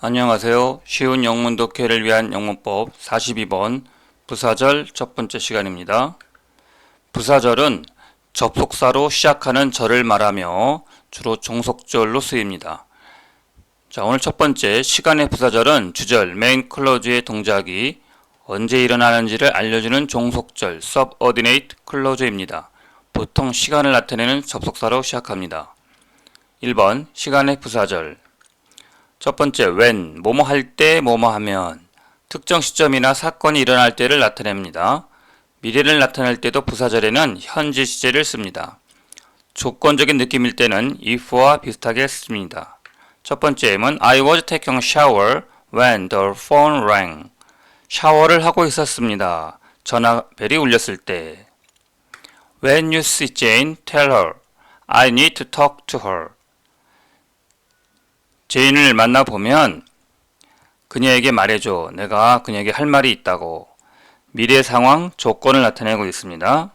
안녕하세요. 쉬운 영문 독해를 위한 영문법 42번 부사절 첫 번째 시간입니다. 부사절은 접속사로 시작하는 절을 말하며 주로 종속절로 쓰입니다. 자, 오늘 첫 번째 시간의 부사절은 주절, main clause의 동작이 언제 일어나는지를 알려주는 종속절, subordinate clause입니다. 보통 시간을 나타내는 접속사로 시작합니다. 1번 시간의 부사절. 첫 번째, when, 뭐뭐 할 때, 뭐뭐 하면 특정 시점이나 사건이 일어날 때를 나타냅니다. 미래를 나타낼 때도 부사절에는 현재 시제를 씁니다. 조건적인 느낌일 때는 if와 비슷하게 씁니다. 첫 번째는 I was taking a shower when the phone rang. 샤워를 하고 있었습니다. 전화벨이 울렸을 때. When you see Jane, tell her I need to talk to her. 제인을 만나보면 그녀에게 말해줘. 내가 그녀에게 할 말이 있다고. 미래 상황, 조건을 나타내고 있습니다.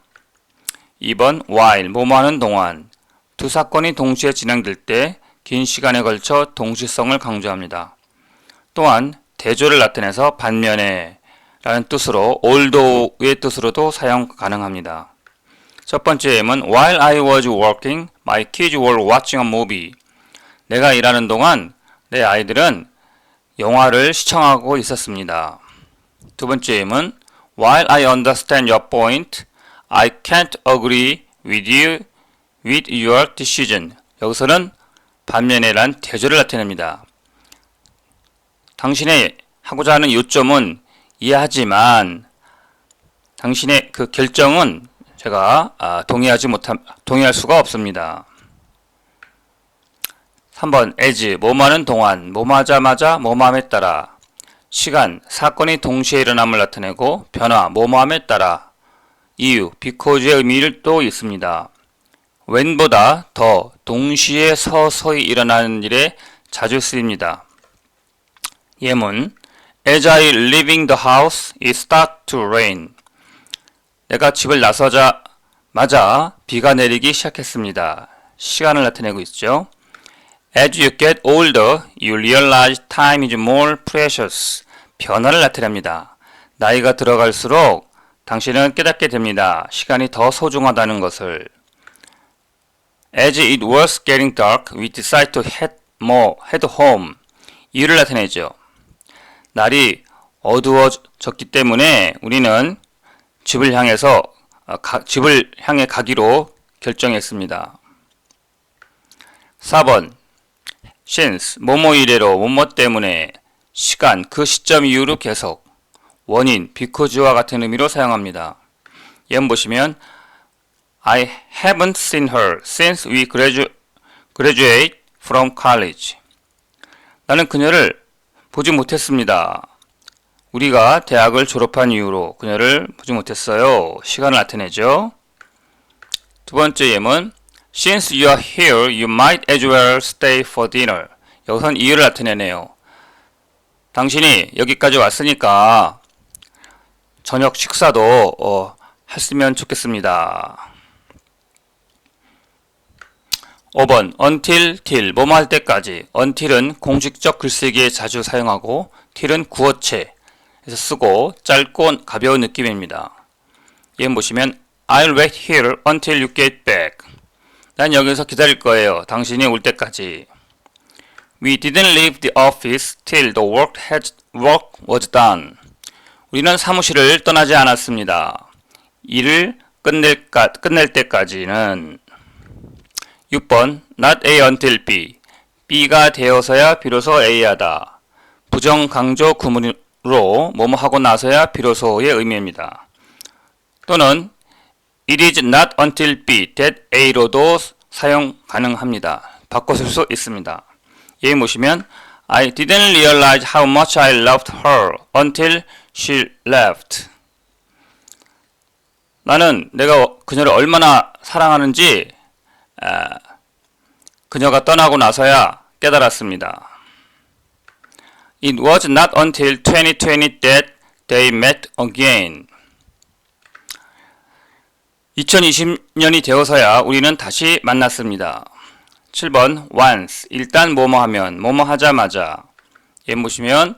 2번 while, 뭐뭐 하는 동안. 두 사건이 동시에 진행될 때 긴 시간에 걸쳐 동시성을 강조합니다. 또한 대조를 나타내서 반면에 라는 뜻으로 although의 뜻으로도 사용 가능합니다. 첫 번째 M은 while I was working, my kids were watching a movie. 내가 일하는 동안 내 아이들은 영화를 시청하고 있었습니다. 두 번째 M은 while I understand your point, I can't agree with you with your decision. 여기서는 반면에란 대조를 나타냅니다. 당신의 하고자 하는 요점은 이해하지만 당신의 그 결정은 제가 동의할 수가 없습니다. 3번 as, 뭐뭐하는 동안, 뭐뭐하자마자, 뭐뭐함에 따라. 시간, 사건이 동시에 일어남을 나타내고 변화, 뭐뭐함에 따라. 이유, because의 의미를 또 있습니다. when보다 더 동시에 서서히 일어나는 일에 자주 쓰입니다. 예문 As I leaving the house, it started to rain. 내가 집을 나서자마자 비가 내리기 시작했습니다. 시간을 나타내고 있죠. As you get older, you realize time is more precious. 변화를 나타냅니다. 나이가 들어갈수록 당신은 깨닫게 됩니다. 시간이 더 소중하다는 것을. As it was getting dark, we decided to head home. 이유를 나타내죠. 날이 어두워졌기 때문에 우리는 집을 향해 가기로 결정했습니다. 4번 since, 뭐뭐 이래로, 뭐뭐 때문에, 시간, 그 시점 이후로 계속, 원인, because와 같은 의미로 사용합니다. 예문 보시면 I haven't seen her since we graduate from college. 나는 그녀를 보지 못했습니다. 우리가 대학을 졸업한 이후로 그녀를 보지 못했어요. 시간을 나타내죠. 두 번째 예문 Since you are here, you might as well stay for dinner. 여기선 이유를 나타내네요. 당신이 여기까지 왔으니까 저녁 식사도 했으면 좋겠습니다. 5번 until, till, 뭐뭐 할 때까지. until은 공식적 글쓰기에 자주 사용하고 till은 구어체에서 쓰고 짧고 가벼운 느낌입니다. 예문 보시면 I'll wait here until you get back. 난 여기서 기다릴 거예요. 당신이 올 때까지. We didn't leave the office till the work was done. 우리는 사무실을 떠나지 않았습니다. 일을 끝낼 때까지는. 6번 not A until B. B가 되어서야 비로소 A하다. 부정 강조 구문으로 뭐뭐 하고 나서야 비로소의 의미입니다. 또는 It is not until B that A로도 사용 가능합니다. 바꿔 쓸 수 있습니다. 예문 보시면 I didn't realize how much I loved her until she left. 나는 내가 그녀를 얼마나 사랑하는지 그녀가 떠나고 나서야 깨달았습니다. It was not until 2020 that they met again. 2020년이 되어서야 우리는 다시 만났습니다. 7번 once, 일단 뭐뭐 하면, 뭐뭐 하자마자. 예문 보시면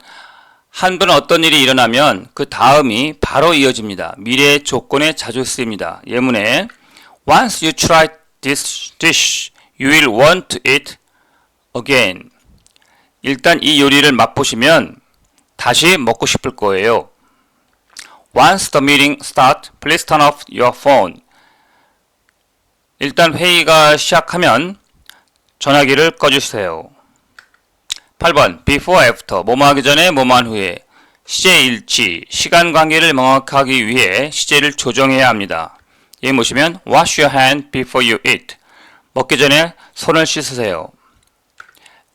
한 번 어떤 일이 일어나면 그 다음이 바로 이어집니다. 미래의 조건에 자주 쓰입니다. 예문에 Once you try this dish, you will want to eat again. 일단 이 요리를 맛보시면 다시 먹고 싶을 거예요. Once the meeting starts, please turn off your phone. 일단 회의가 시작하면 전화기를 꺼주세요. 8번 before, after, 뭐뭐 하기 전에, 뭐뭐 한 후에. 시제 일치, 시간 관계를 명확하기 위해 시제를 조정해야 합니다. 여기 보시면 wash your hand before you eat. 먹기 전에 손을 씻으세요.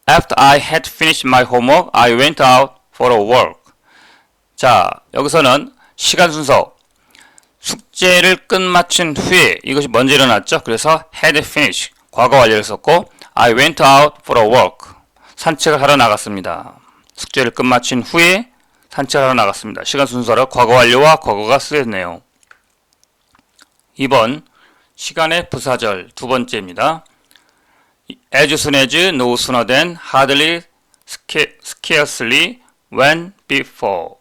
After I had finished my homework, I went out for a walk. 자, 여기서는 시간 순서. 숙제를 끝마친 후에 이것이 먼저 일어났죠. 그래서 had finished, 과거 완료를 썼고 I went out for a walk. 산책을 하러 나갔습니다. 숙제를 끝마친 후에 산책을 하러 나갔습니다. 시간 순서로 과거 완료와 과거가 쓰였네요. 2번 시간의 부사절 두 번째입니다. As soon as, no sooner than, hardly, scarcely, when, before.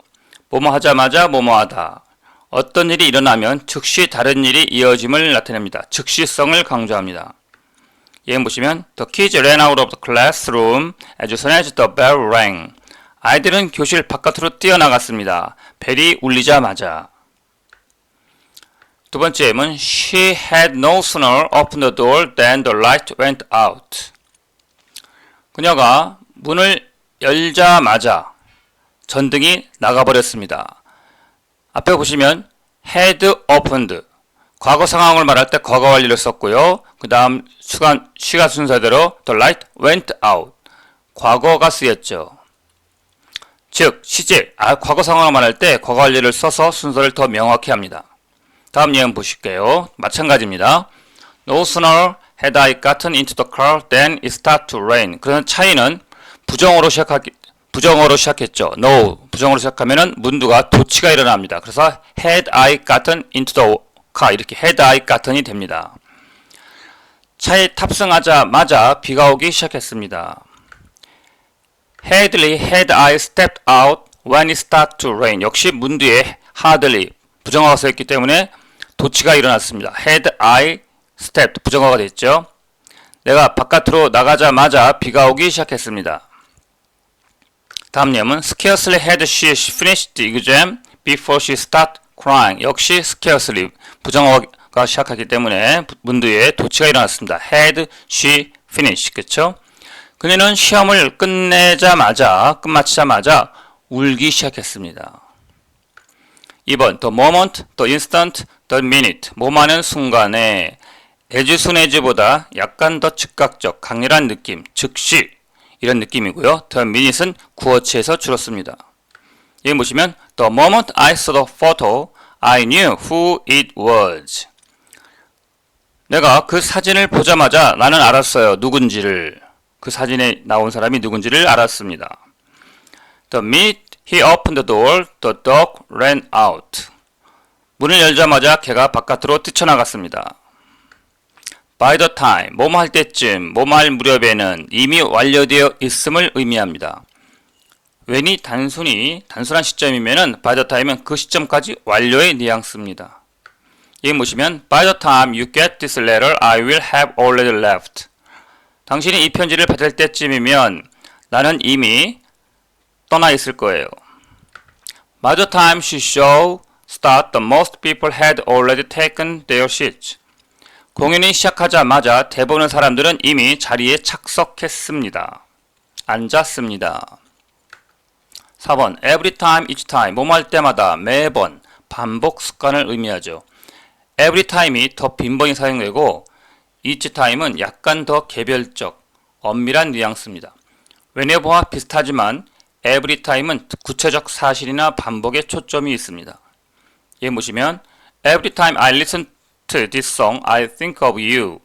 뭐뭐 하자마자 뭐뭐 하다. 어떤 일이 일어나면 즉시 다른 일이 이어짐을 나타냅니다. 즉시성을 강조합니다. 예문 보시면 The kids ran out of the classroom as soon as the bell rang. 아이들은 교실 바깥으로 뛰어나갔습니다. 벨이 울리자마자. 두 번째 예문 She had no sooner opened the door than the light went out. 그녀가 문을 열자마자 전등이 나가버렸습니다. 앞에 보시면 had opened, 과거 상황을 말할 때 과거 완료를 썼고요. 그 다음 시간 순서대로 the light went out, 과거가 쓰였죠. 즉 시제, 과거 상황을 말할 때 과거 완료를 써서 순서를 더 명확히 합니다. 다음 예문 보실게요. 마찬가지입니다. No sooner had I gotten into the car than it started to rain. 그런 차이는 부정어로 시작했죠. No, 부정어로 시작하면은 문두가 도치가 일어납니다. 그래서 had I gotten into the car, 이렇게 had I gotten이 됩니다. 차에 탑승하자마자 비가 오기 시작했습니다. Hardly had I stepped out when it started to rain. 역시 문두에 hardly, 부정어가 써있기 때문에 도치가 일어났습니다. Had I stepped, 부정어가 됐죠. 내가 바깥으로 나가자마자 비가 오기 시작했습니다. 다음 예문 Scarcely had she finished the exam before she started crying. 역시 scarcely, 부정어가 시작하기 때문에 문두에 도치가 일어났습니다. Had she finished, 그쵸? 그녀는 시험을 끝마치자마자 울기 시작했습니다. 2번 The moment, the instant, the minute. 뭐뭐하는 순간에 as soon as보다 약간 더 즉각적, 강렬한 느낌, 즉시 이런 느낌이고요. The minute은 구어체에서 줄었습니다. 여기 보시면 The moment I saw the photo, I knew who it was. 내가 그 사진을 보자마자 나는 알았어요. 누군지를. 그 사진에 나온 사람이 누군지를 알았습니다. The minute he opened the door, the dog ran out. 문을 열자마자 개가 바깥으로 뛰쳐나갔습니다. By the time, 뭐뭐 할 때쯤, 뭐뭐 할 무렵에는 이미 완료되어 있음을 의미합니다. when이 단순한 시점이면은 by the time은 그 시점까지 완료의 뉘앙스입니다. 여기 보시면 By the time you get this letter, I will have already left. 당신이 이 편지를 받을 때쯤이면 나는 이미 떠나 있을 거예요. By the time she show start, the most people had already taken their seats. 공연이 시작하자마자 대부분의 사람들은 이미 자리에 착석했습니다. 앉았습니다. 4번 every time, each time, 뭐뭐 할 때마다, 매번, 반복 습관을 의미하죠. every time이 더 빈번히 사용되고 each time은 약간 더 개별적, 엄밀한 뉘앙스입니다. whenever와 비슷하지만 every time은 구체적 사실이나 반복에 초점이 있습니다. 여기 보시면 every time I listen to this song, I think of you.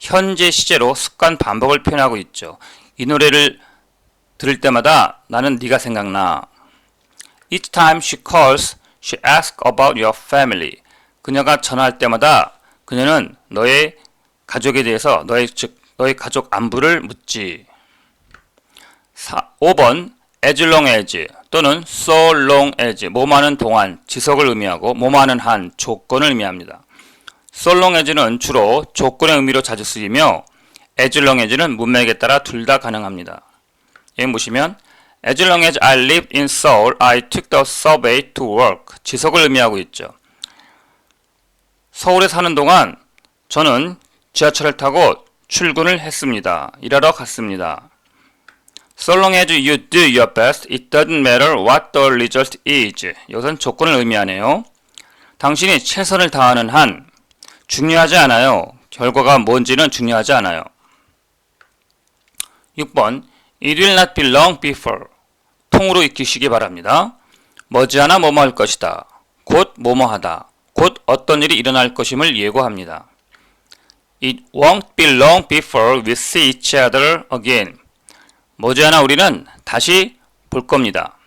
현재 시제로 습관 반복을 표현하고 있죠. 이 노래를 들을 때마다 나는 네가 생각나. Each time she calls, she asks about your family. 그녀가 전화할 때마다 그녀는 너의 가족에 대해서 너의 가족 안부를 묻지. 5번 as long as 또는 so long as 뭐뭐하는 동안 지속을 의미하고 뭐뭐하는 한 조건을 의미합니다. so long as는 주로 조건의 의미로 자주 쓰이며 as long as는 문맥에 따라 둘 다 가능합니다. 여기 보시면 as long as I lived in Seoul, I took the subway to work. 지속을 의미하고 있죠. 서울에 사는 동안 저는 지하철을 타고 출근을 했습니다. 일하러 갔습니다. So long as you do your best, it doesn't matter what the result is. 이것은 조건을 의미하네요. 당신이 최선을 다하는 한 중요하지 않아요. 결과가 뭔지는 중요하지 않아요. 6번 It will not be long before. 통으로 익히시기 바랍니다. 머지않아 뭐뭐 할 것이다. 곧 뭐뭐 하다. 곧 어떤 일이 일어날 것임을 예고합니다. It won't be long before we see each other again. 머지않아 우리는 다시 볼 겁니다.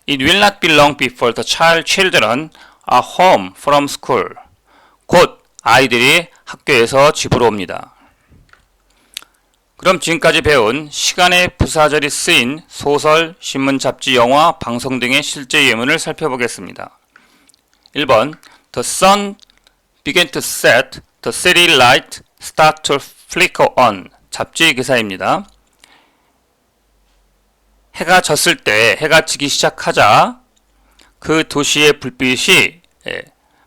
It will not be long before the children are home from school. 곧 아이들이 학교에서 집으로 옵니다. 그럼 지금까지 배운 시간의 부사절이 쓰인 소설, 신문, 잡지, 영화, 방송 등의 실제 예문을 살펴보겠습니다. 1번 The sun began to set, the city light started to flicker on. 잡지 기사입니다. 해가 졌을 때, 해가 지기 시작하자 그 도시의 불빛이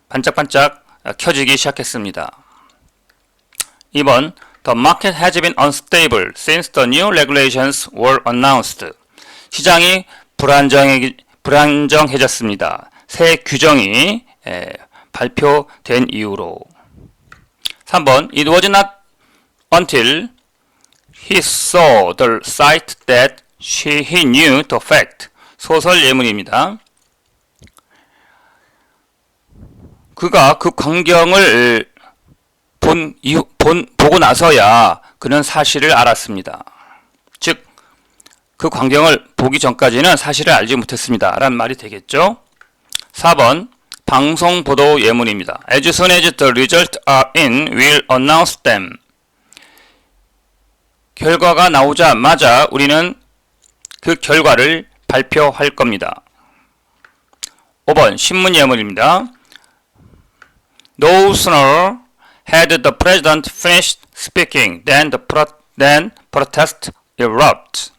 반짝반짝 켜지기 시작했습니다. 2번 The market has been unstable since the new regulations were announced. 시장이 불안정해졌습니다. 새 규정이 발표된 이후로. 3번 It was not until he saw the sight that he knew the fact. 소설 예문입니다. 그가 그 광경을 보고 나서야 그는 사실을 알았습니다. 즉, 그 광경을 보기 전까지는 사실을 알지 못했습니다. 라는 말이 되겠죠. 4번 방송 보도 예문입니다. As soon as the results are in, we'll announce them. 결과가 나오자마자 우리는 그 결과를 발표할 겁니다. 5번 신문 예문입니다. No sooner had the president finished speaking than protest erupt.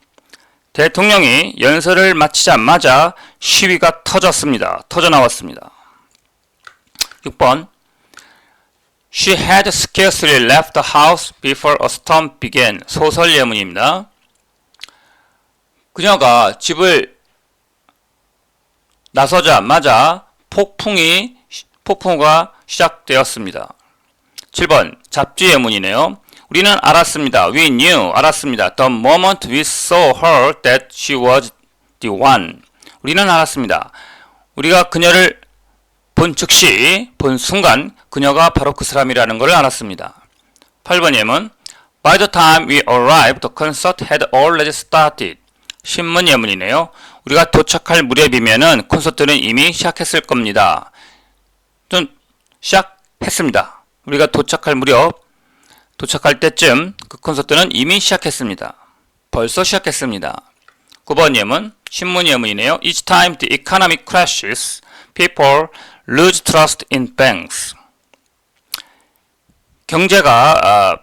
대통령이 연설을 마치자마자 시위가 터져 나왔습니다. 6번 She had scarcely left the house before a storm began. 소설 예문입니다. 그녀가 집을 나서자마자 폭풍우가 시작되었습니다. 7번 잡지 예문이네요. 우리는 알았습니다. We knew. 알았습니다. The moment we saw her that she was the one. 우리는 알았습니다. 우리가 그녀를 본 즉시, 본 순간 그녀가 바로 그 사람이라는 걸 알았습니다. 8번 예문 By the time we arrived, the concert had already started. 신문 예문이네요. 우리가 도착할 무렵이면은 콘서트는 이미 시작했을 겁니다. 좀 시작했습니다. 우리가 도착할 때쯤 그 콘서트는 이미 시작했습니다. 벌써 시작했습니다. 9번 예문, 신문 예문이네요. Each time the economy crashes, people lose trust in banks. 경제가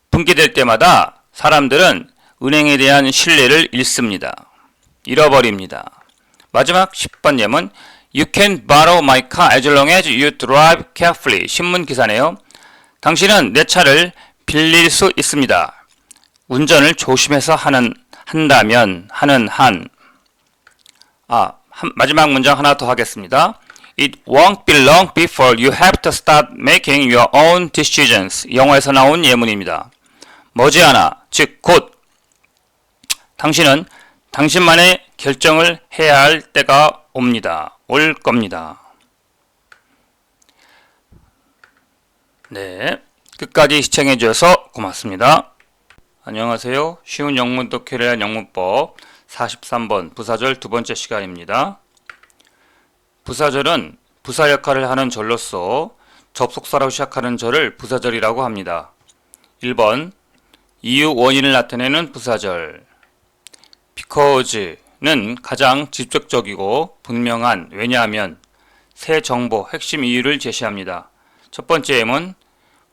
붕괴될 때마다 사람들은 은행에 대한 신뢰를 잃어버립니다. 마지막 10번 예문, You can borrow my car as long as you drive carefully. 신문 기사네요. 당신은 내 차를 빌릴 수 있습니다. 운전을 조심해서 한다면, 마지막 문장 하나 더 하겠습니다. It won't be long before you have to start making your own decisions. 영어에서 나온 예문입니다. 머지않아, 즉 곧 당신은 당신만의 결정을 해야 할 때가 올 겁니다. 네, 끝까지 시청해 주셔서 고맙습니다. 안녕하세요. 쉬운 영문 독해를 위한 영문법 43번 부사절 두 번째 시간입니다. 부사절은 부사 역할을 하는 절로서 접속사로 시작하는 절을 부사절이라고 합니다. 1번 이유 원인을 나타내는 부사절, because는 가장 직접적이고 분명한 왜냐하면 새 정보 핵심 이유를 제시합니다. 첫 번째 예문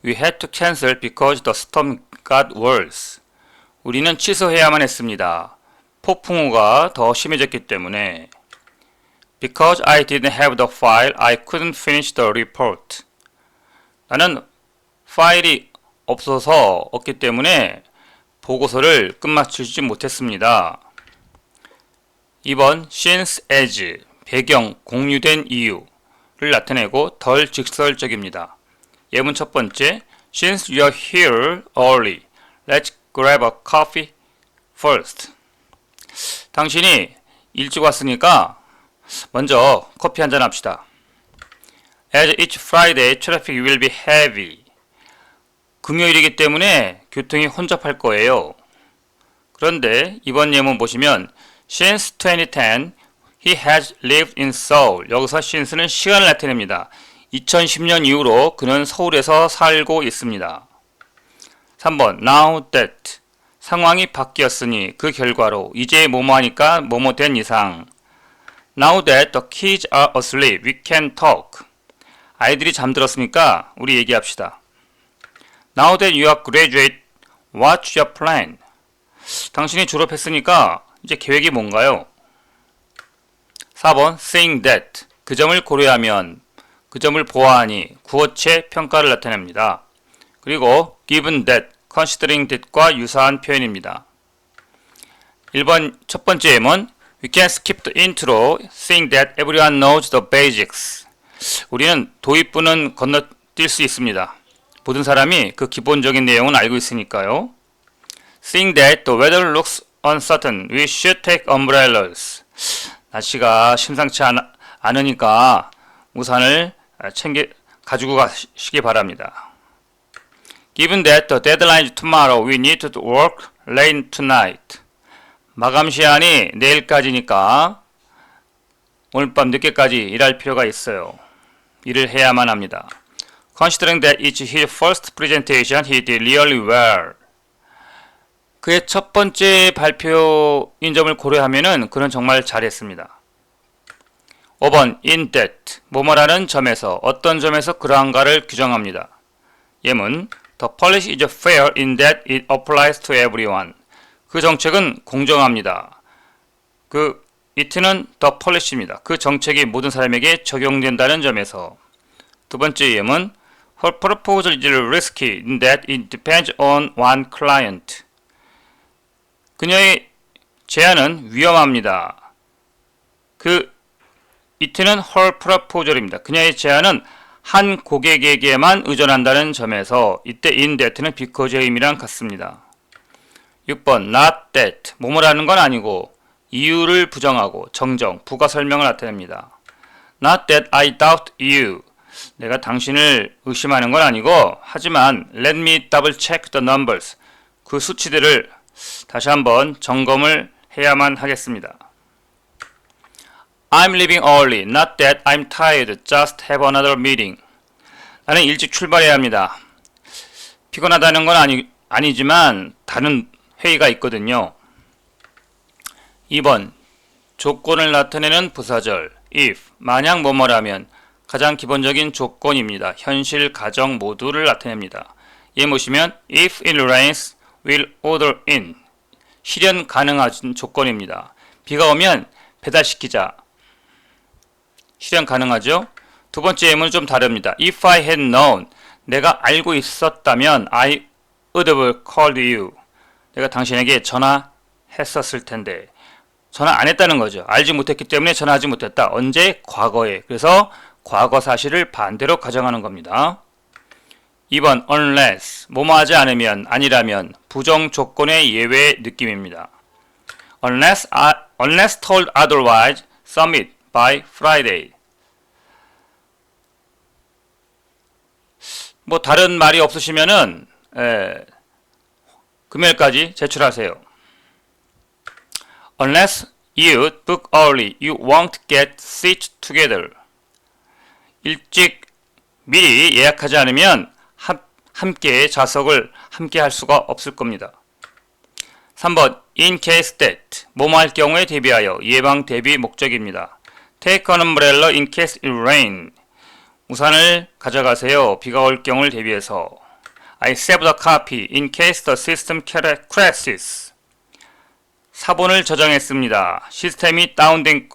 We had to cancel because the storm got worse. 우리는 취소해야만 했습니다. 폭풍우가 더 심해졌기 때문에. Because I didn't have the file, I couldn't finish the report. 나는 파일이 없기 때문에 보고서를 끝마치지 못했습니다. 2번 since as 배경, 공유된 이유를 나타내고 덜 직설적입니다. 예문 첫 번째 Since you're here early, let's grab a coffee first. 당신이 일찍 왔으니까 먼저 커피 한잔 합시다. As each Friday, traffic will be heavy. 금요일이기 때문에 교통이 혼잡할 거예요. 그런데 이번 예문 보시면 Since 2010, he has lived in Seoul. 여기서 since는 시간을 나타냅니다. 2010년 이후로 그는 서울에서 살고 있습니다. 3번 Now that 상황이 바뀌었으니 그 결과로 이제 뭐뭐 하니까 뭐뭐 된 이상 Now that the kids are asleep, we can talk. 아이들이 잠들었으니까 우리 얘기합시다. Now that you are graduate, what's your plan? 당신이 졸업했으니까 이제 계획이 뭔가요? 4번 Seeing that 그 점을 고려하면 그 점을 보아하니 구어체 평가를 나타냅니다. 그리고 given that, considering that과 유사한 표현입니다. 1번 첫 번째 예문 We can skip the intro, seeing that everyone knows the basics. 우리는 도입부는 건너뛸 수 있습니다. 모든 사람이 그 기본적인 내용은 알고 있으니까요. Seeing that the weather looks uncertain, we should take umbrellas. 날씨가 심상치 않으니까 우산을 가지고 가시기 바랍니다. Given that the deadline is tomorrow, we need to work late tonight. 마감 시한이 내일까지니까 오늘 밤 늦게까지 일할 필요가 있어요. 일을 해야만 합니다. Considering that it's his first presentation, he did really well. 그의 첫 번째 발표인 점을 고려하면은 그는 정말 잘했습니다. 5번 in that 뭐뭐라는 점에서 어떤 점에서 그러한가를 규정합니다. 예문 The policy is fair in that it applies to everyone. 그 정책은 공정합니다. 그 it는 the policy입니다. 그 정책이 모든 사람에게 적용된다는 점에서. 두 번째 예문 Her proposal is risky in that it depends on one client. 그녀의 제안은 위험합니다. 그 it는 her proposal입니다. 그녀의 제안은 한 고객에게만 의존한다는 점에서 이때 in that는 because의 의미랑 같습니다. 6번 not that 뭐뭐라는 건 아니고 이유를 부정하고 정정, 부가 설명을 나타냅니다. Not that I doubt you. 내가 당신을 의심하는 건 아니고 하지만 let me double check the numbers. 그 수치들을 다시 한번 점검을 해야만 하겠습니다. I'm leaving early. Not that I'm tired. Just have another meeting. 나는 일찍 출발해야 합니다. 피곤하다는 건 아니지만 다른 회의가 있거든요. 2번 조건을 나타내는 부사절 if 만약 뭐뭐라면 가장 기본적인 조건입니다. 현실, 가정 모두를 나타냅니다. 얘 보시면 if it rains, we'll order in. 실현 가능한 조건입니다. 비가 오면 배달시키자. 실현 가능하죠? 두 번째 예문은 좀 다릅니다. If I had known, 내가 알고 있었다면 I would have called you. 내가 당신에게 전화했었을 텐데 전화 안 했다는 거죠. 알지 못했기 때문에 전화하지 못했다. 언제? 과거에. 그래서 과거 사실을 반대로 가정하는 겁니다. 2번 unless 뭐뭐 하지 않으면 아니라면 부정 조건의 예외 느낌입니다. Unless told otherwise, submit by Friday. 뭐 다른 말이 없으시면은 금요일까지 제출하세요. Unless you book early, you won't get seats together. 일찍 미리 예약하지 않으면 함께 좌석을 함께 할 수가 없을 겁니다. 3번 in case that 뭐뭐 할 경우에 대비하여 예방 대비 목적입니다. Take an umbrella in case it rain. 우산을 가져가세요. 비가 올 경우를 대비해서. I saved a copy in case the system crashes. 사본을 저장했습니다. 시스템이 다운될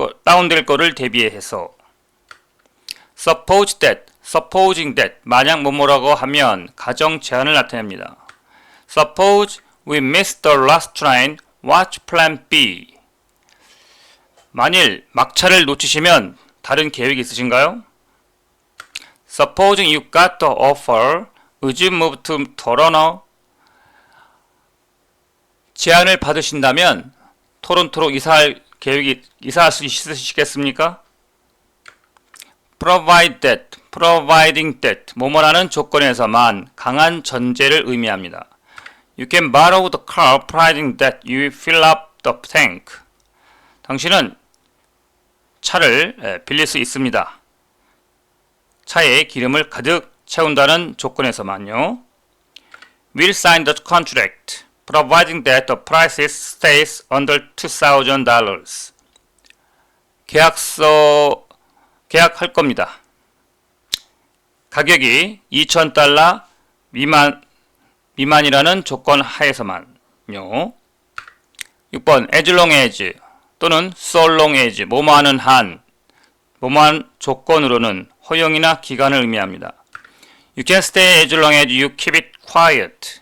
거를 대비해서. Suppose that, supposing that, 만약 뭐뭐라고 하면 가정 제한을 나타냅니다. Suppose we miss the last train, what's plan B? 만일 막차를 놓치시면 다른 계획이 있으신가요? Supposing you got the offer, would you move to Toronto? 제안을 받으신다면 토론토로 이사할 수 있으시겠습니까? providing that, 뭐뭐라는 조건에서만 강한 전제를 의미합니다. You can borrow the car providing that you fill up the tank. 당신은 차를 빌릴 수 있습니다. 차에 기름을 가득 채운다는 조건에서만요. We'll sign the contract, providing that the price stays under $2,000. 계약할 겁니다. 가격이 $2,000 미만이라는 조건 하에서만요. 6번 as long as 또는 so long as 뭐뭐하는 한 뭐뭐한 조건으로는 허용이나 기간을 의미합니다. You can stay as long as you keep it quiet.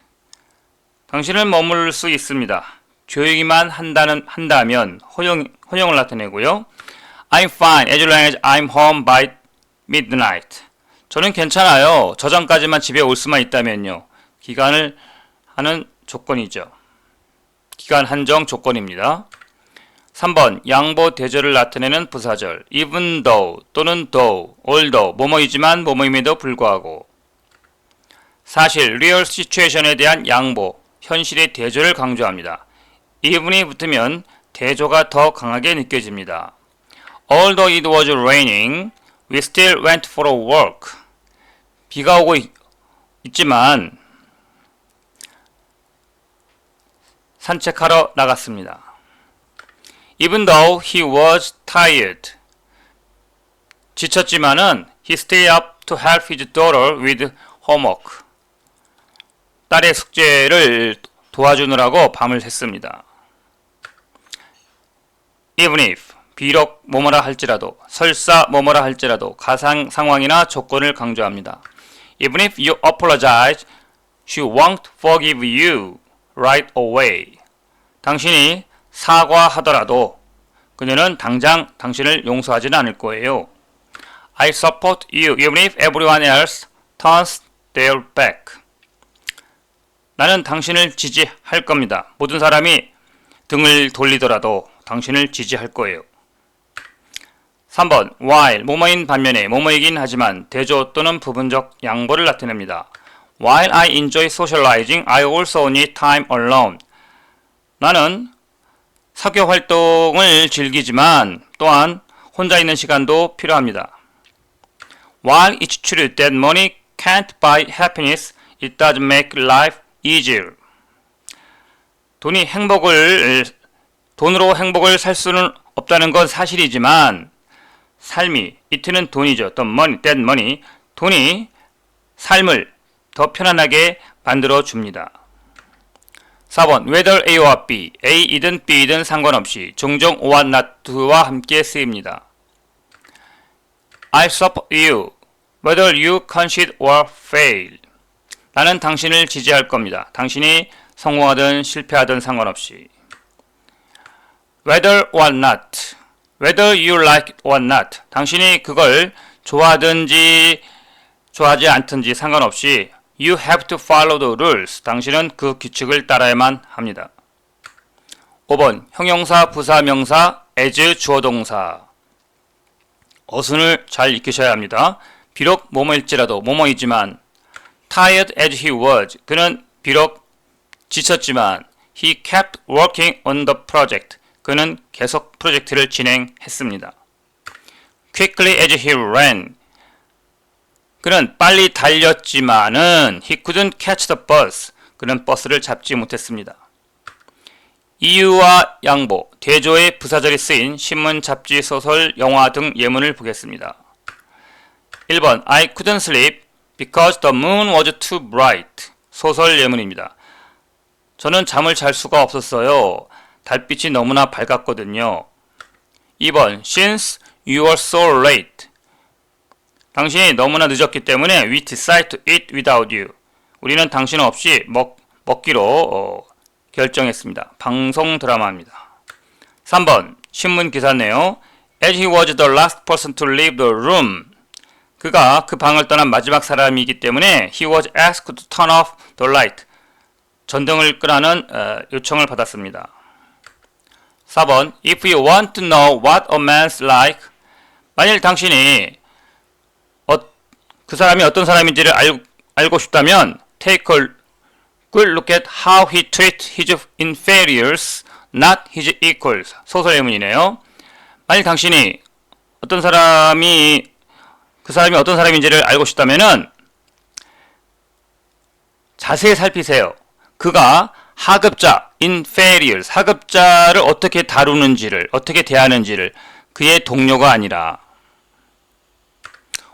당신은 머물 수 있습니다. 조용히만 한다면 허용을 나타내고요. I'm fine as long as I'm home by midnight. 저는 괜찮아요. 저 전까지만 집에 올 수만 있다면요. 기간을 하는 조건이죠. 기간 한정 조건입니다. 3번 양보 대절을 나타내는 부사절 even though 또는 though, although 뭐뭐이지만 뭐뭐임에도 불구하고 사실 real situation에 대한 양보, 현실의 대조를 강조합니다. even이 붙으면 대조가 더 강하게 느껴집니다. Although it was raining, we still went for a walk. 비가 오고 있지만 산책하러 나갔습니다. Even though he was tired. 지쳤지만은 he stayed up to help his daughter with homework. 딸의 숙제를 도와주느라고 밤을 샜습니다. Even if, 비록 뭐뭐라 할지라도, 설사 뭐뭐라 할지라도 가상 상황이나 조건을 강조합니다. Even if you apologize, she won't forgive you right away. 당신이 사과하더라도 그녀는 당장 당신을 용서하지는 않을 거예요. I support you even if everyone else turns their back. 나는 당신을 지지할 겁니다. 모든 사람이 등을 돌리더라도 당신을 지지할 거예요. 3번 while 뭐뭐인 반면에 뭐뭐이긴 하지만 대조 또는 부분적 양보를 나타냅니다. While I enjoy socializing, I also need time alone. 나는 사교 활동을 즐기지만 또한 혼자 있는 시간도 필요합니다. While it's true that money can't buy happiness, it does make life easier. 돈으로 행복을 살 수는 없다는 건 사실이지만 삶이, it는 돈이죠. that money, 돈이 삶을 더 편안하게 만들어 줍니다. 4번 whether A와 B, A이든 B이든 상관없이 종종 or not와 함께 쓰입니다. I support you, whether you concede or fail. 나는 당신을 지지할 겁니다. 당신이 성공하든 실패하든 상관없이. Whether or not, whether you like it or not. 당신이 그걸 좋아하든지 좋아하지 않든지 상관없이 You have to follow the rules. 당신은 그 규칙을 따라야만 합니다. 5번 형용사, 부사, 명사, as 주어동사. 어순을 잘 익히셔야 합니다. 비록 뭐뭐일지라도 뭐뭐이지만 tired as he was. 그는 비록 지쳤지만 he kept working on the project. 그는 계속 프로젝트를 진행했습니다. quickly as he ran. 그는 빨리 달렸지만은 he couldn't catch the bus. 그는 버스를 잡지 못했습니다. 이유와 양보, 대조의 부사절이 쓰인 신문, 잡지, 소설, 영화 등 예문을 보겠습니다. 1번 I couldn't sleep because the moon was too bright. 소설 예문입니다. 저는 잠을 잘 수가 없었어요. 달빛이 너무나 밝았거든요. 2번 Since you were so late. 당신이 너무나 늦었기 때문에 we decided to eat without you. 우리는 당신 없이 먹기로 결정했습니다. 방송 드라마입니다. 3번 신문 기사네요. As he was the last person to leave the room. 그가 그 방을 떠난 마지막 사람이기 때문에 he was asked to turn off the light. 전등을 끄라는 요청을 받았습니다. 4번 If you want to know what a man's like. 만일 당신이 그 사람이 어떤 사람인지를 알고 싶다면 take a good look at how he treats his inferiors, not his equals. 소설 예문이네요. 만일 당신이 그 사람이 어떤 사람인지를 알고 싶다면은 자세히 살피세요. 그가 하급자, inferiors, 하급자를 어떻게 다루는지를, 어떻게 대하는지를, 그의 동료가 아니라.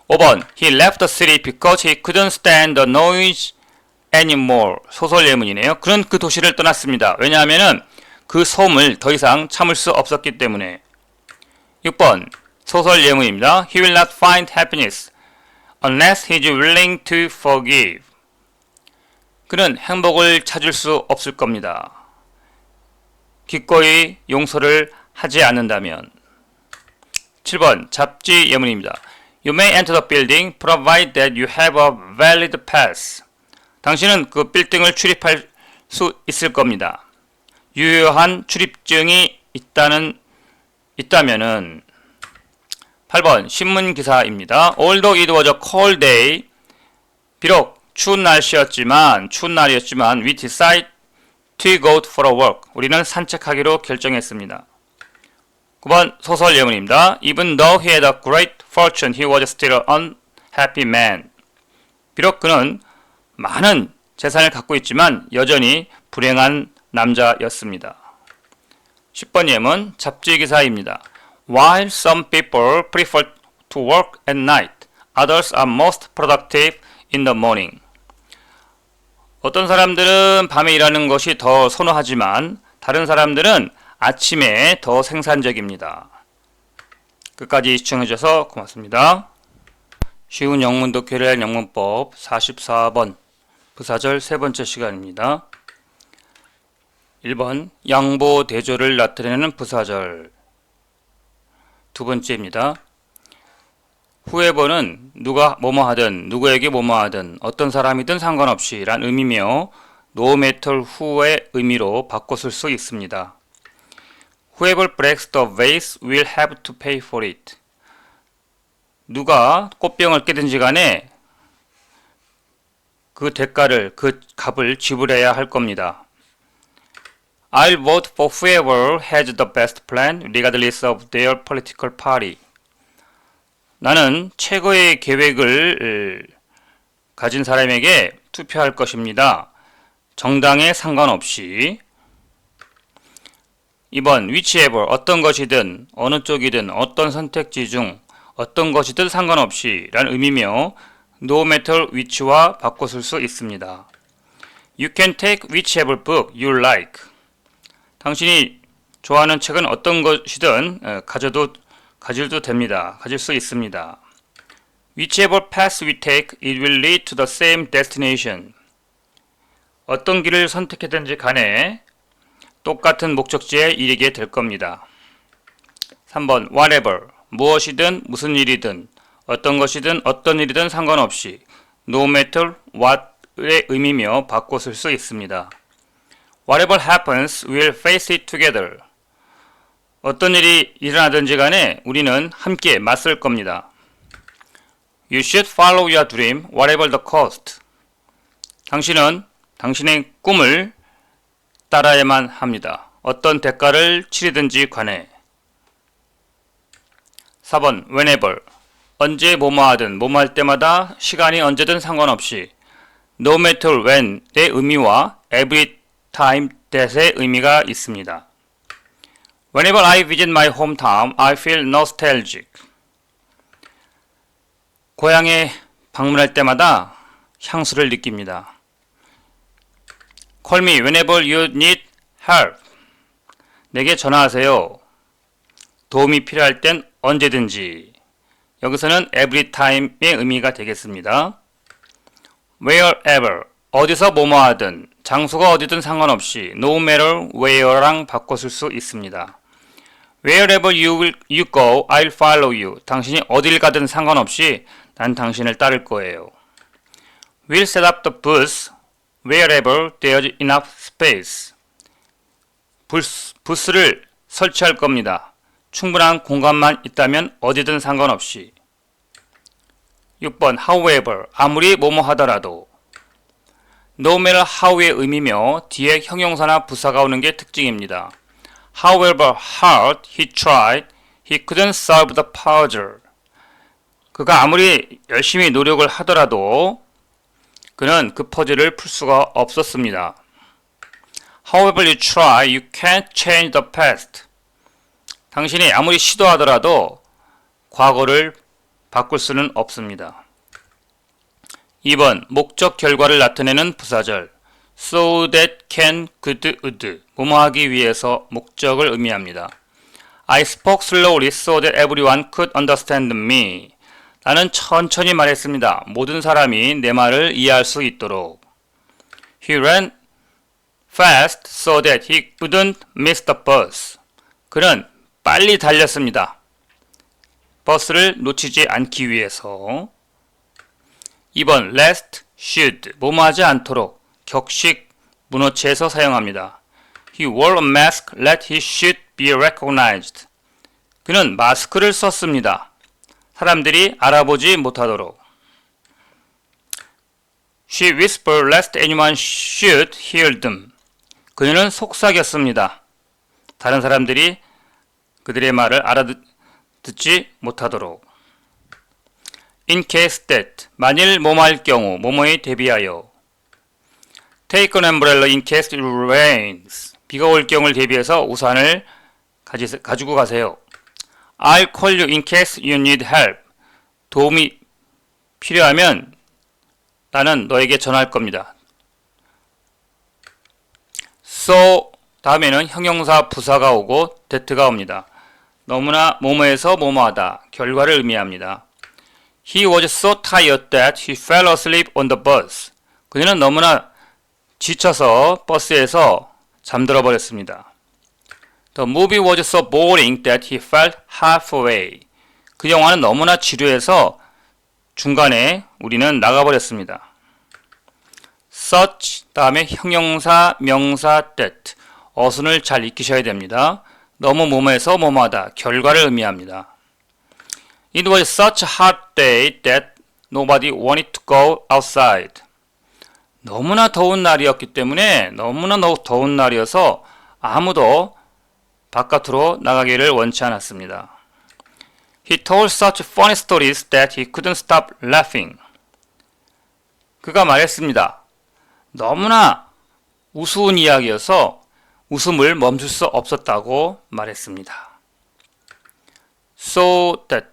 5번 He left the city because he couldn't stand the noise anymore. 소설 예문이네요. 그는 그 도시를 떠났습니다. 왜냐하면 그 소음을 더 이상 참을 수 없었기 때문에. 6번 소설 예문입니다. He will not find happiness unless he is willing to forgive. 그는 행복을 찾을 수 없을 겁니다. 기꺼이 용서를 하지 않는다면. 7번 잡지 예문입니다. You may enter the building provided that you have a valid pass. 당신은 그 빌딩을 출입할 수 있을 겁니다. 유효한 출입증이 있다면은. 8번 신문 기사입니다. Although it was a cold day, 비록 추운 날이었지만 we decided to go for a walk. 우리는 산책하기로 결정했습니다. 9번 소설 예문입니다. Even though he had a great fortune, he was still an unhappy man. 비록 그는 많은 재산을 갖고 있지만 여전히 불행한 남자였습니다. 10번 예문 잡지 기사입니다. While some people prefer to work at night, others are most productive in the morning. 어떤 사람들은 밤에 일하는 것이 더 선호하지만 다른 사람들은 아침에 더 생산적입니다. 끝까지 시청해 주셔서 고맙습니다. 쉬운 영문도 교리할 영문법 44번 부사절 세 번째 시간입니다. 1번 양보 대조를 나타내는 부사절. 두 번째입니다. whoever는 누가 뭐뭐 하든 누구에게 뭐뭐 하든 어떤 사람이든 상관없이 란 의미며 no matter who의 의미로 바꿔 쓸 수 있습니다. Whoever breaks the vase will have to pay for it. 누가 꽃병을 깨든지 간에 그 대가를, 그 값을 지불해야 할 겁니다. I'll vote for whoever has the best plan regardless of their political party. 나는 최고의 계획을 가진 사람에게 투표할 것입니다. 정당에 상관없이. 2번 whichever 어떤 것이든 어느 쪽이든 어떤 선택지 중 어떤 것이든 상관없이 라는 의미며 no matter which와 바꿔 쓸 수 있습니다. You can take whichever book you like. 당신이 좋아하는 책은 어떤 것이든 가질도 됩니다. 가질 수 있습니다. Whichever path we take, it will lead to the same destination. 어떤 길을 선택했든지 간에 똑같은 목적지에 이르게 될 겁니다. 3번 whatever 무엇이든 무슨 일이든 어떤 것이든 어떤 일이든 상관없이 no matter what의 의미며 바꿔 쓸 수 있습니다. Whatever happens, we'll face it together. 어떤 일이 일어나든지 간에 우리는 함께 맞설 겁니다. You should follow your dream, whatever the cost. 당신은 당신의 꿈을 따라야만 합니다. 어떤 대가를 치르든지 간에. 4번 whenever 언제 뭐뭐하든 뭐뭐할 때마다 시간이 언제든 상관없이 no matter when의 의미와 every time that의 의미가 있습니다. Whenever I visit my hometown, I feel nostalgic. 고향에 방문할 때마다 향수를 느낍니다. Call me whenever you need help. 내게 전화하세요. 도움이 필요할 땐 언제든지. 여기서는 every time의 의미가 되겠습니다. Wherever, 어디서 뭐뭐 하든, 장소가 어디든 상관없이 no matter where랑 바꿔 쓸 수 있습니다. Wherever you go, I'll follow you. 당신이 어딜 가든 상관없이 난 당신을 따를 거예요. We'll set up the booth wherever there's enough space. 부스를 설치할 겁니다. 충분한 공간만 있다면 어디든 상관없이. 6번 however, 아무리 뭐뭐 하더라도. no matter how의 의미며 뒤에 형용사나 부사가 오는 게 특징입니다. However hard he tried, he couldn't solve the puzzle. 그가 아무리 열심히 노력을 하더라도 그는 그 퍼즐을 풀 수가 없었습니다. However you try, you can't change the past. 당신이 아무리 시도하더라도 과거를 바꿀 수는 없습니다. 2번 목적 결과를 나타내는 부사절 so that can, could, would 뭐뭐 하기 위해서 목적을 의미합니다. I spoke slowly so that everyone could understand me. 나는 천천히 말했습니다. 모든 사람이 내 말을 이해할 수 있도록. He ran fast so that he wouldn't miss the bus. 그는 빨리 달렸습니다. 버스를 놓치지 않기 위해서. 2번 lest, should 뭐뭐 하지 않도록 격식 문어체에서 사용합니다. He wore a mask that he should be recognized. 그는 마스크를 썼습니다. 사람들이 알아보지 못하도록. She whispered lest anyone should hear them. 그녀는 속삭였습니다. 다른 사람들이 그들의 말을 알아듣지 못하도록. In case that, 만일 뭐뭐할 경우, 뭐뭐에 대비하여. Take an umbrella in case it rains. 비가 올 경우를 대비해서 우산을 가지고 가세요. I'll call you in case you need help. 도움이 필요하면 나는 너에게 전화할 겁니다. So 다음에는 형용사 부사가 오고 that가 옵니다. 너무나 뭐뭐해서 뭐뭐하다 결과를 의미합니다. He was so tired that he fell asleep on the bus. 그녀는 너무나 지쳐서 버스에서 잠들어 버렸습니다. The movie was so boring that he felt halfway. 그 영화는 너무나 지루해서 중간에 우리는 나가버렸습니다. such 다음에 형용사, 명사, that 어순을 잘 익히셔야 됩니다. 너무 뭐뭐해서 뭐뭐하다 결과를 의미합니다. It was such a hot day that nobody wanted to go outside. 너무나 더운 날이었기 때문에 너무나 더운 날이어서 아무도 바깥으로 나가기를 원치 않았습니다. He told such funny stories that he couldn't stop laughing. 그가 말했습니다. 너무나 우스운 이야기여서 웃음을 멈출 수 없었다고 말했습니다. So that,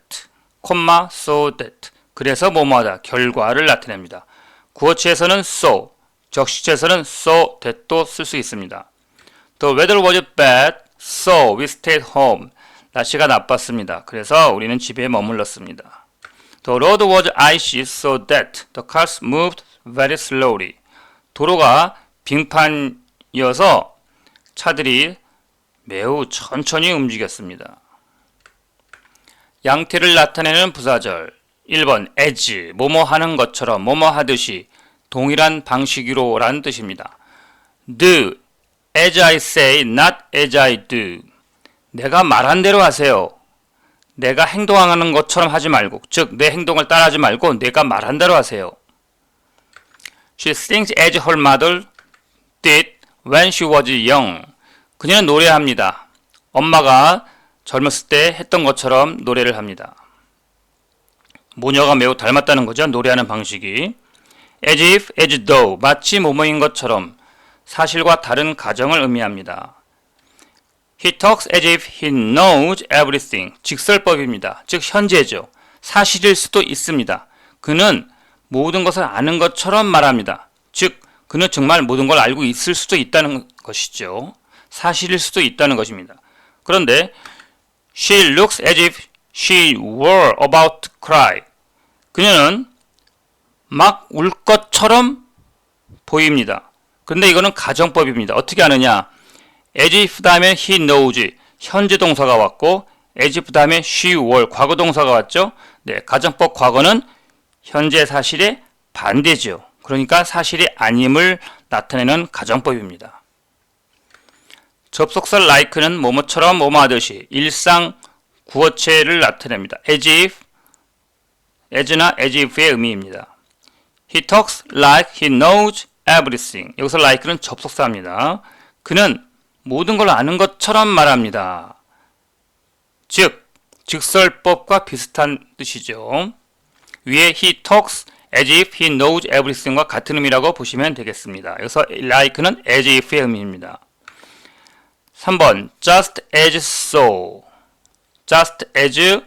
so that. 그래서 뭐뭐하다 결과를 나타냅니다. 구어체에서는 so, 적시체에서는 so that도 쓸 수 있습니다. The weather was bad, so we stayed home. 날씨가 나빴습니다. 그래서 우리는 집에 머물렀습니다. The road was icy, so that the cars moved very slowly. 도로가 빙판이어서 차들이 매우 천천히 움직였습니다. 양태를 나타내는 부사절 1번 as, 뭐뭐 하는 것처럼, 뭐뭐 하듯이 동일한 방식으로 라는 뜻입니다. Do, as I say, not as I do. 내가 말한 대로 하세요. 내가 행동하는 것처럼 하지 말고, 즉 내 행동을 따라하지 말고 내가 말한 대로 하세요. She sings as her mother did when she was young. 그녀는 노래합니다. 엄마가 젊었을 때 했던 것처럼 노래를 합니다. 모녀가 매우 닮았다는 거죠. 노래하는 방식이. As if, as though, 마치 뭐뭐인 것처럼 사실과 다른 가정을 의미합니다. He talks as if he knows everything. 직설법입니다. 즉 현재죠. 사실일 수도 있습니다. 그는 모든 것을 아는 것처럼 말합니다. 즉 그는 정말 모든 걸 알고 있을 수도 있다는 것이죠. 사실일 수도 있다는 것입니다. 그런데 She looks as if she were about to cry. 그녀는 막 울 것처럼 보입니다. 그런데 이거는 가정법입니다. 어떻게 아느냐? as if 다음에 he knows, 현재 동사가 왔고 as if 다음에 she were, 과거 동사가 왔죠? 네, 가정법 과거는 현재 사실의 반대죠. 그러니까 사실이 아님을 나타내는 가정법입니다. 접속사 like는 뭐뭐처럼 뭐뭐하듯이 일상 구어체를 나타냅니다. as if, as나 as if의 의미입니다. He talks like he knows everything. 여기서 like는 접속사입니다. 그는 모든 걸 아는 것처럼 말합니다. 즉, 직설법과 비슷한 뜻이죠. 위에 he talks as if he knows everything과 같은 의미라고 보시면 되겠습니다. 여기서 like는 as if의 의미입니다. 3번 just as so, just as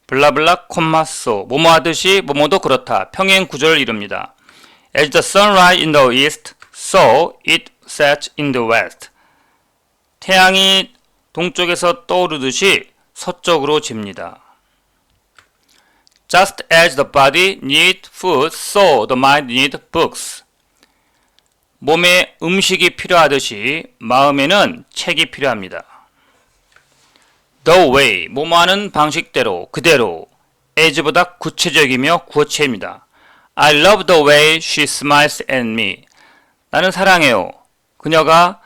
블라블라 콤마 so, 뭐뭐 하듯이 뭐뭐도 그렇다. 평행 구조를 이룹니다. As the sun rises in the east, so it sets in the west. 태양이 동쪽에서 떠오르듯이 서쪽으로 집니다. Just as the body needs food, so the mind needs books. 몸에 음식이 필요하듯이 마음에는 책이 필요합니다. The way, 뭐뭐하는 방식대로, 그대로. as보다 구체적이며 구어체입니다. I love the way she smiles at me. 나는 사랑해요. 그녀가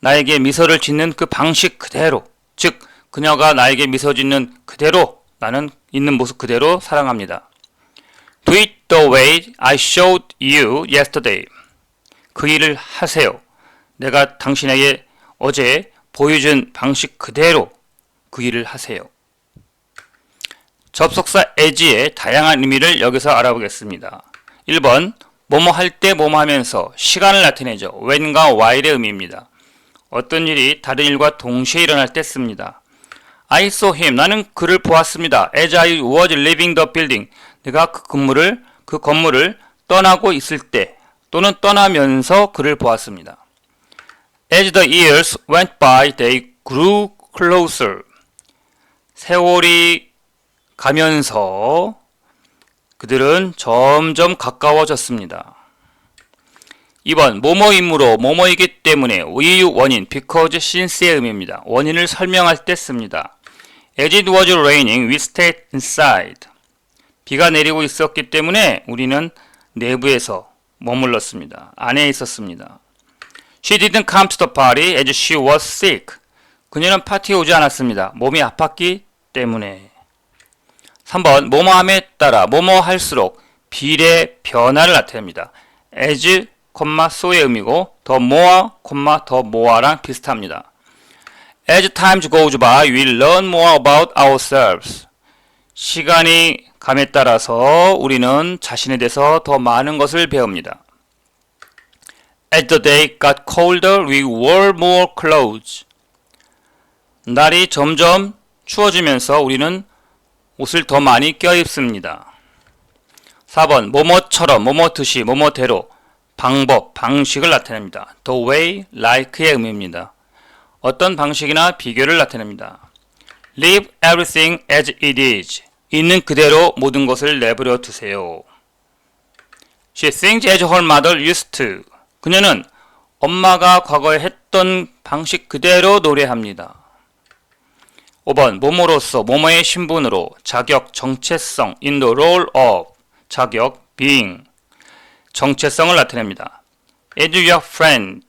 나에게 미소를 짓는 그 방식 그대로. 즉, 그녀가 나에게 미소 짓는 그대로 나는 있는 모습 그대로 사랑합니다. Do it the way I showed you yesterday. 그 일을 하세요. 내가 당신에게 어제 보여준 방식 그대로 그 일을 하세요. 접속사 as의 다양한 의미를 여기서 알아보겠습니다. 1번, 뭐뭐 할 때 뭐뭐 하면서 시간을 나타내죠. when과 while의 의미입니다. 어떤 일이 다른 일과 동시에 일어날 때 씁니다. I saw him. 나는 그를 보았습니다. As I was leaving the building. 내가 그 건물을 떠나고 있을 때 또는 떠나면서 그를 보았습니다. As the years went by, they grew closer. 세월이 가면서 그들은 점점 가까워졌습니다. 2번, 뭐뭐이므로, 뭐뭐이기 때문에, 이유, 원인, because, since의 의미입니다. 원인을 설명할 때 씁니다. As it was raining, we stayed inside. 비가 내리고 있었기 때문에 우리는 내부에서 머물렀습니다. 안에 있었습니다. She didn't come to the party as she was sick. 그녀는 파티에 오지 않았습니다. 몸이 아팠기 때문에. 3번, 뭐뭐함에 따라, 뭐뭐 할수록 비례 변화를 나타냅니다. as, so의 의미고 the more, the more랑 비슷합니다. As time goes by, we learn more about ourselves. 시간이 감에 따라서 우리는 자신에 대해서 더 많은 것을 배웁니다. As the day got colder, we wore more clothes. 날이 점점 추워지면서 우리는 옷을 더 많이 껴입습니다. 4번, 뭐뭐처럼, 뭐뭐듯이, 뭐뭐대로, 방법, 방식을 나타냅니다. The way, like의 의미입니다. 어떤 방식이나 비교를 나타냅니다. Leave everything as it is. 있는 그대로 모든 것을 내버려 두세요. She sings as her mother used to. 그녀는 엄마가 과거에 했던 방식 그대로 노래합니다. 5번, 뭐뭐로서, 뭐뭐의 신분으로, 자격, 정체성, in the role of, 자격, being, 정체성을 나타냅니다. As your friend,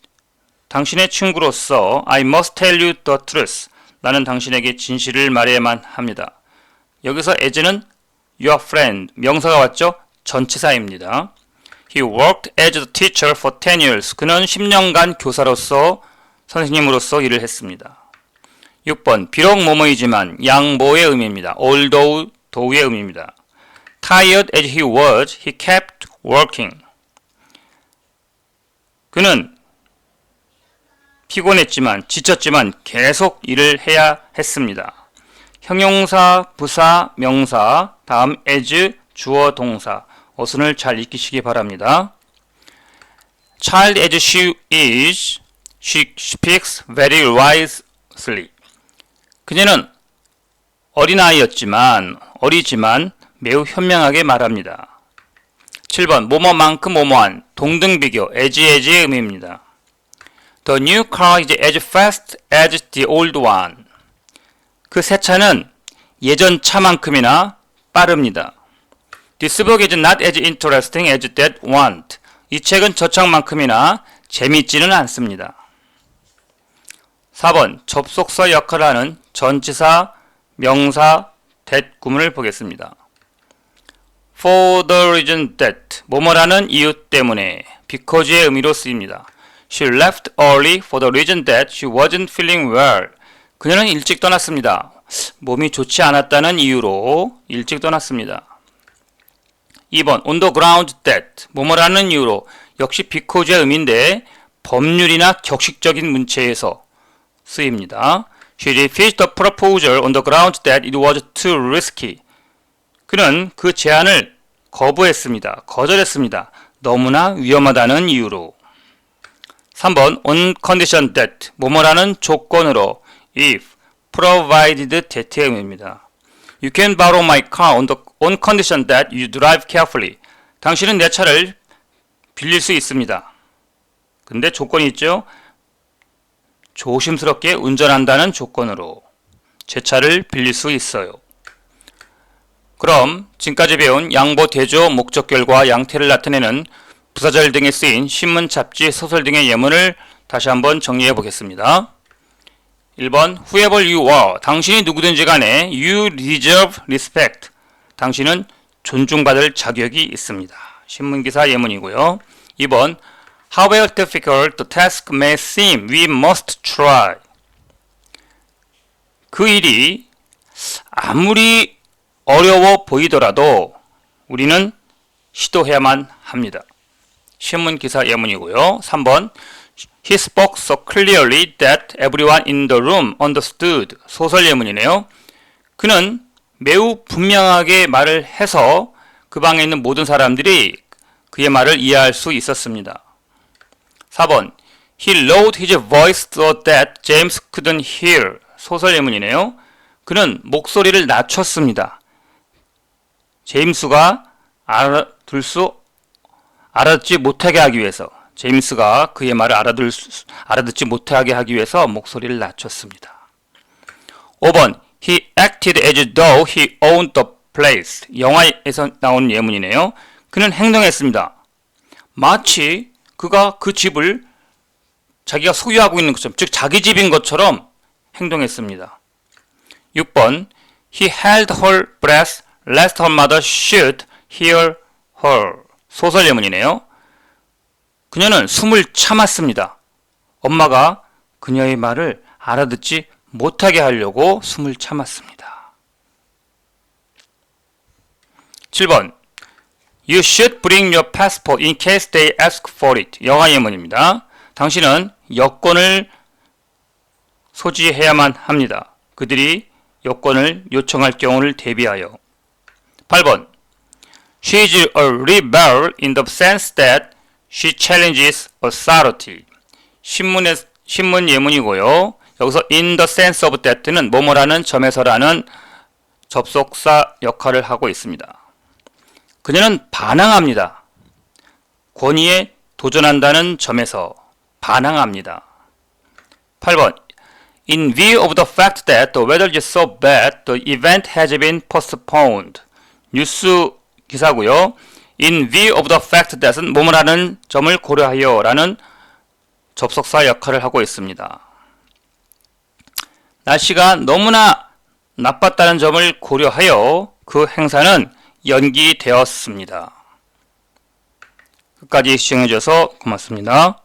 당신의 친구로서, I must tell you the truth. 나는 당신에게 진실을 말해야만 합니다. 여기서 as는 your friend, 명사가 왔죠? 전치사입니다. He worked as a teacher for 10 years. 그는 10년간 교사로서, 선생님으로서 일을 했습니다. 6번, 비록 뭐뭐이지만 양보의 의미입니다. although, though의 의미입니다. Tired as he was, he kept working. 그는 피곤했지만 지쳤지만 계속 일을 해야 했습니다. 형용사, 부사, 명사, 다음 as, 주어, 동사. 어순을 잘 익히시기 바랍니다. Child as she is, she speaks very wisely. 그녀는 어리지만 매우 현명하게 말합니다. 7번 뭐뭐만큼 뭐뭐한 동등 비교 as의 의미입니다. The new car is as fast as the old one. 그 새 차는 예전 차만큼이나 빠릅니다. This book is not as interesting as that one. 이 책은 저 책만큼이나 재밌지는 않습니다. 4번 접속사 역할을 하는 전치사, 명사, that 구문을 보겠습니다. For the reason that 뭐뭐라는 이유 때문에 because의 의미로 쓰입니다. She left early for the reason that she wasn't feeling well. 그녀는 일찍 떠났습니다. 몸이 좋지 않았다는 이유로 일찍 떠났습니다. 2번 on the ground that 뭐뭐라는 이유로 역시 because의 의미인데 법률이나 격식적인 문체에서 쓰입니다. She refused the proposal on the ground that it was too risky. 그는 그 제안을 거절했습니다. 너무나 위험하다는 이유로. 3번 on condition that 뭐뭐라는 조건으로 if provided that의 의미입니다. You can borrow my car on condition that you drive carefully. 당신은 내 차를 빌릴 수 있습니다. 근데 조건이 있죠. 조심스럽게 운전한다는 조건으로 제 차를 빌릴 수 있어요. 그럼 지금까지 배운 양보, 대조, 목적결과, 양태를 나타내는 부사절 등에 쓰인 신문, 잡지, 소설 등의 예문을 다시 한번 정리해 보겠습니다. 1번 Whoever you are, 당신이 누구든지 간에 you deserve respect. 당신은 존중받을 자격이 있습니다. 신문기사 예문이고요. 2번 However difficult the task may seem, we must try. 그 일이 아무리 어려워 보이더라도 우리는 시도해야만 합니다. 신문기사 예문이고요. 3번 He spoke so clearly that everyone in the room understood. 소설 예문이네요. 그는 매우 분명하게 말을 해서 그 방에 있는 모든 사람들이 그의 말을 이해할 수 있었습니다. 4번 He lowered his voice so that James couldn't hear. 소설 예문이네요. 그는 목소리를 낮췄습니다. 제임스가 알아듣지 못하게 하기 위해서, 제임스가 그의 말을 알아듣지 못하게 하기 위해서 목소리를 낮췄습니다. 5번 He acted as though he owned the place. 영화에서 나온 예문이네요. 그는 행동했습니다. 마치 그가 그 집을 자기가 소유하고 있는 것처럼, 즉 자기 집인 것처럼 행동했습니다. 6번 He held her breath lest her mother should hear her. 소설 예문이네요. 그녀는 숨을 참았습니다. 엄마가 그녀의 말을 알아듣지 못하게 하려고 숨을 참았습니다. 7번 You should bring your passport in case they ask for it. 영화 예문입니다. 당신은 여권을 소지해야만 합니다. 그들이 여권을 요청할 경우를 대비하여. 8번 She is a rebel in the sense that she challenges authority. 신문 예문이고요. 여기서 in the sense of that는 뭐뭐라는 점에서라는 접속사 역할을 하고 있습니다. 그녀는 반항합니다. 권위에 도전한다는 점에서 반항합니다. 8번 In view of the fact that the weather is so bad, the event has been postponed. 뉴스 기사고요. In view of the fact that은 뭐뭐라는 점을 고려하여 라는 접속사 역할을 하고 있습니다. 날씨가 너무나 나빴다는 점을 고려하여 그 행사는 연기되었습니다. 끝까지 시청해 주셔서 고맙습니다.